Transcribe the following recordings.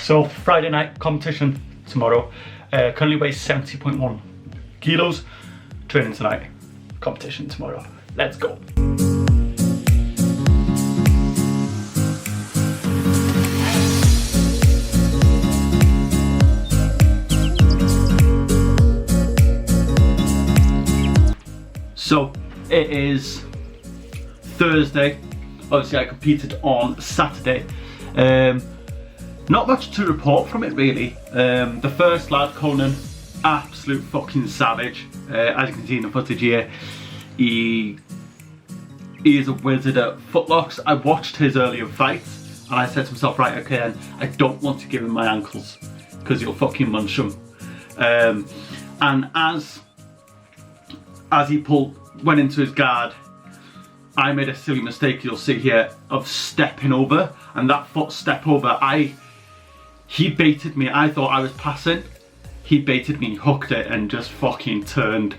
So Friday night competition tomorrow. Currently weighs 70.1 kilos. Training tonight, competition tomorrow. Let's go. So it is Thursday. Obviously I competed on Saturday. Not much to report from it really. The first lad, Conan, absolute fucking savage. As you can see in the footage here, he is a wizard at footlocks. I watched his earlier fights and I said to myself, right, okay, then I don't want to give him my ankles because he'll fucking munch them. And as he went into his guard, I made a silly mistake, you'll see here, of stepping over, and that foot step over, he baited me. I thought I was passing. He baited me, hooked it, and just fucking turned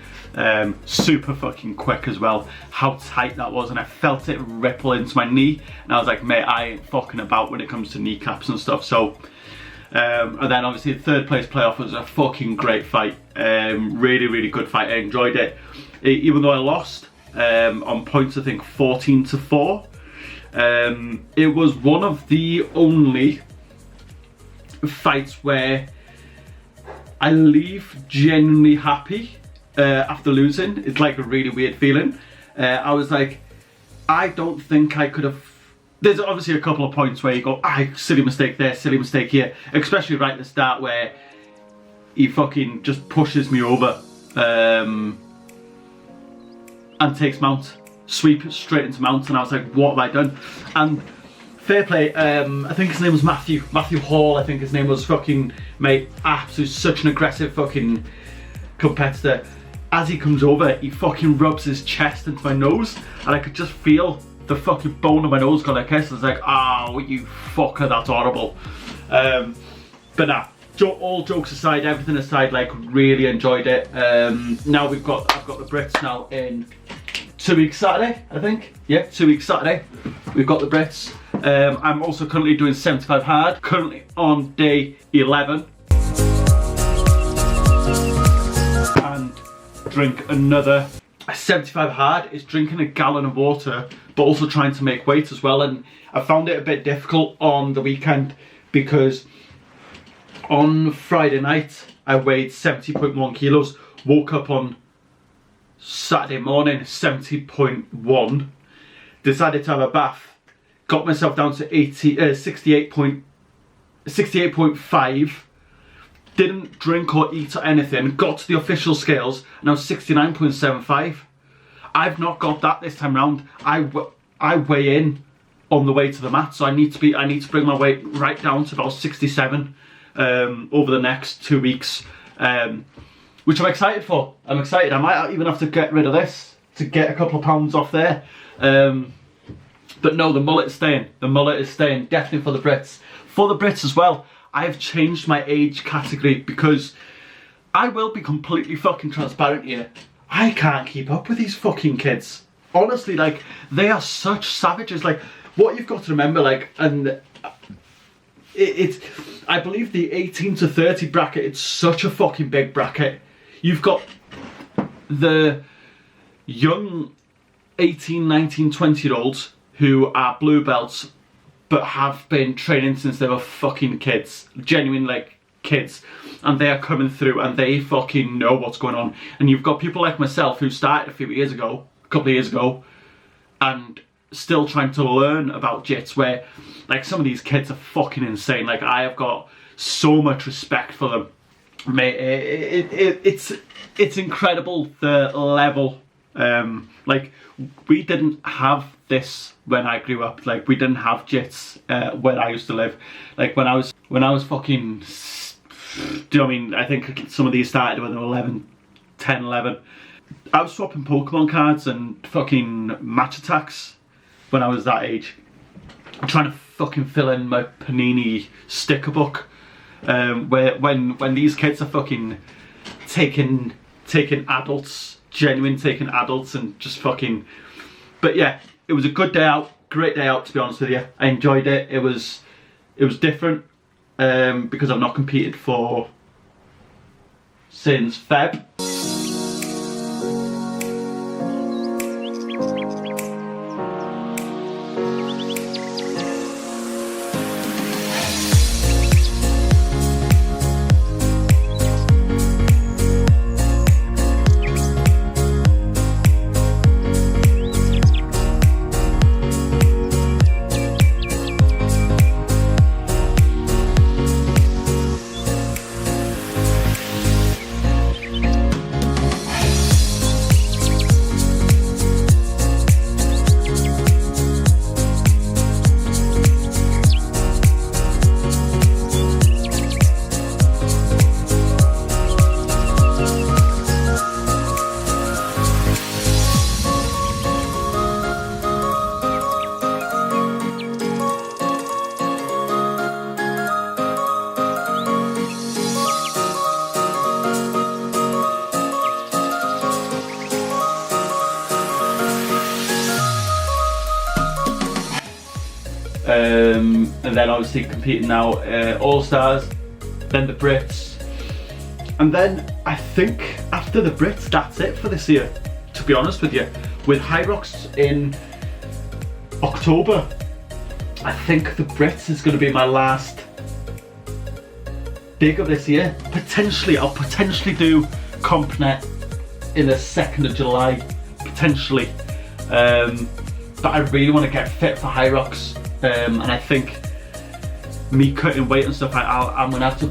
super fucking quick as well. How tight that was, and I felt it ripple into my knee, and I was like, mate, I ain't fucking about when it comes to kneecaps and stuff. So, and then obviously the third place playoff was a fucking great fight. Really, really good fight. I enjoyed it. Even though I lost on points, I think 14-4. It was one of the only fights where I leave genuinely happy after losing. It's like a really weird feeling. I was like, I don't think I could have. There's obviously a couple of points where you go, silly mistake there, silly mistake here, especially right at the start where he fucking just pushes me over and takes mount, sweep straight into mount, and I was like, what have I done? And fair play, I think his name was Matthew Hall, I think his name was, fucking, mate, absolutely such an aggressive fucking competitor. As he comes over, he fucking rubs his chest into my nose, and I could just feel the fucking bone of my nose go like this. I was like, oh, you fucker, that's horrible. But nah, all jokes aside, everything aside, like, really enjoyed it. Now I've got the Brits now in 2 weeks Saturday, I think. Yeah, 2 weeks Saturday. We've got the Brits. I'm also currently doing 75 hard, currently on day 11. And drink another 75 hard is drinking a gallon of water, but also trying to make weight as well. And I found it a bit difficult on the weekend because on Friday night I weighed 70.1 kilos, woke up on Saturday morning 70.1, decided to have a bath, got myself down to 68.5, didn't drink or eat or anything, got to the official scales, and I was 69.75. I've not got that this time round. I weigh in on the way to the mat, so I need to bring my weight right down to about 67 over the next 2 weeks, which I'm excited for. I'm excited. I might even have to get rid of this to get a couple of pounds off there. But no, the mullet is staying. The mullet is staying, definitely for the Brits. For the Brits as well, I have changed my age category because I will be completely fucking transparent here. I can't keep up with these fucking kids. Honestly, like, they are such savages. Like, what you've got to remember, like, and it's, I believe the 18 to 30 bracket, it's such a fucking big bracket. You've got the young 18, 19, 20-year-olds who are blue belts but have been training since they were fucking kids, genuine like kids, and they are coming through and they fucking know what's going on. And you've got people like myself who started a couple of years ago, and still trying to learn about jits, where like some of these kids are fucking insane. Like, I have got so much respect for them, mate. It's incredible the level. Like, we didn't have this when I grew up. Like, we didn't have jits where I used to live. Like, when I was fucking, do you know what I mean? I think some of these started when they were 10, 11. I was swapping Pokemon cards and fucking match attacks when I was that age. I'm trying to fucking fill in my Panini sticker book. Where when these kids are fucking taking adults, genuine taking adults, and just fucking. But yeah, it was a good day out, great day out, to be honest with you. I enjoyed it. It was different. because I've not competed since Feb. And then obviously competing now, All Stars, then the Brits, and then I think after the Brits that's it for this year, to be honest with you. With High Rocks in October, I think the Brits is going to be my last big of this year. I'll potentially do CompNet in the 2nd of July, potentially, but I really want to get fit for High Rocks. And I think me cutting weight and stuff, I'm going to have to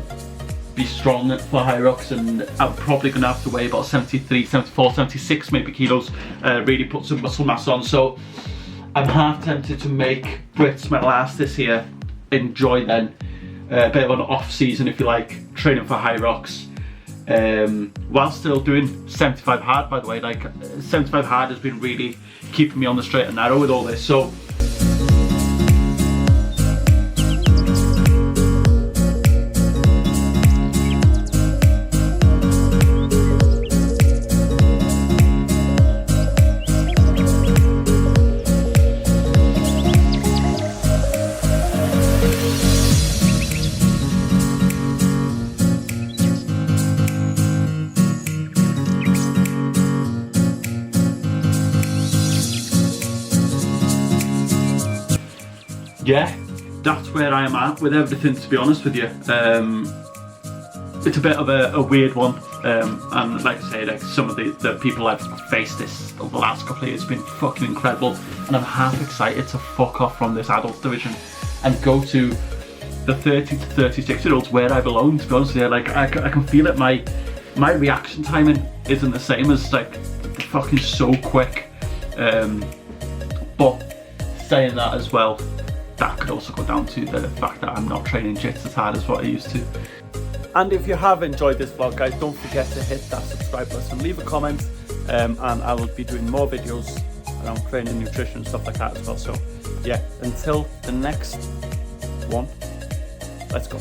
be strong for High Rocks, and I'm probably going to have to weigh about 73, 74, 76 maybe kilos, really put some muscle mass on. So I'm half tempted to make Brits my last this year, enjoy then, a bit of an off season if you like, training for High Rocks, while still doing 75 hard, by the way. Like 75 hard has been really keeping me on the straight and narrow with all this. So yeah, that's where I am at with everything, to be honest with you. It's a bit of a weird one, and like I say, like some of the people I've faced this over the last couple of years has been fucking incredible, and I'm half excited to fuck off from this adult division and go to the 30 to 36 year olds where I belong, to be honest with you. Like I can feel it, my reaction timing isn't the same as like the fucking so quick, but saying that as well, that could also go down to the fact that I'm not training jits as hard as what I used to. And if you have enjoyed this vlog, guys, don't forget to hit that subscribe button, leave a comment, and I will be doing more videos around training, nutrition and stuff like that as well. So yeah, until the next one, let's go.